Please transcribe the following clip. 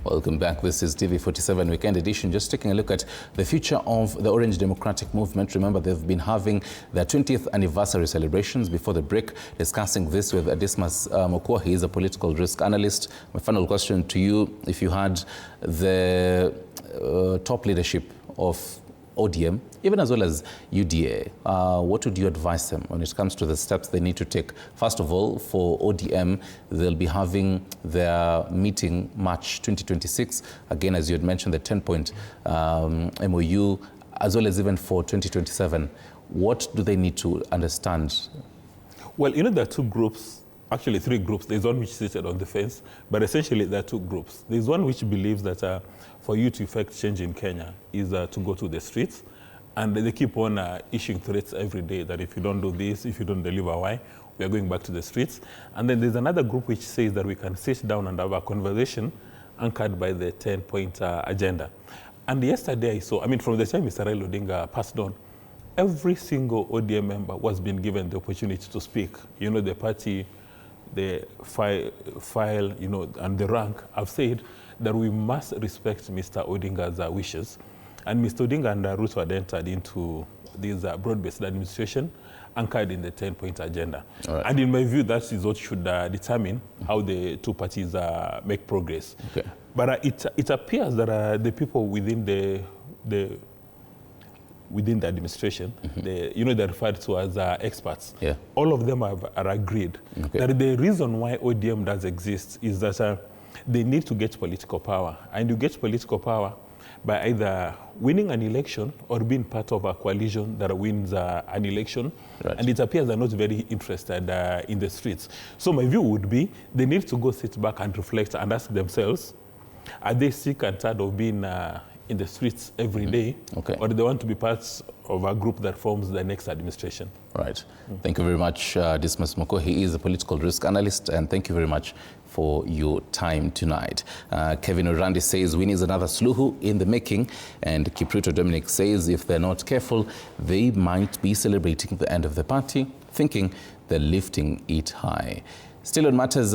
Welcome back. This is TV47 Weekend Edition. Just taking a look at the future of the Orange Democratic Movement. Remember, they've been having their 20th anniversary celebrations. Before the break, discussing this with Dismus Mokua. He is a political risk analyst. My final question to you, if you had the top leadership of ODM, even as well as UDA, what would you advise them when it comes to the steps they need to take? First of all, for ODM, they'll be having their meeting March 2026. Again, as you had mentioned, the 10-point MOU, as well as even for 2027. What do they need to understand? Well, you know, there are two groups, actually three groups. There's one which is seated on the fence, but essentially there are two groups. There's one which believes that for you to effect change in Kenya is to go to the streets, and they keep on issuing threats every day that if you don't do this, if you don't deliver Y, we are going back to the streets. And then there's another group which says that we can sit down and have a conversation anchored by the 10-point agenda. And yesterday I saw, I mean, from the time Mr. Raila Odinga passed on, every single ODM member was being given the opportunity to speak. You know, the party, the file, you know, and the rank have said that we must respect Mr. Odinga's wishes. And Mr. Odinga and Ruto had entered into this broad-based administration anchored in the 10-point agenda. Right. And in my view, that is what should determine how the two parties make progress. Okay. But it appears that the people within the administration, you know, they're referred to as experts. Yeah. All of them are agreed that the reason why ODM does exist is that they need to get political power. And you get political power by either winning an election or being part of a coalition that wins an election. Right. And it appears they're not very interested in the streets. So my view would be they need to go sit back and reflect and ask themselves, are they sick and tired of being in the streets every day, or do they want to be part of a group that forms the next administration? Right. Thank you very much, Dismus Mokua. He is a political risk analyst, and thank you very much for your time tonight. Kevin Orandi says Winnie is another Suluhu in the making, and Kipruto Dominic says if they're not careful, they might be celebrating the end of the party, thinking they're lifting it high. Still on matters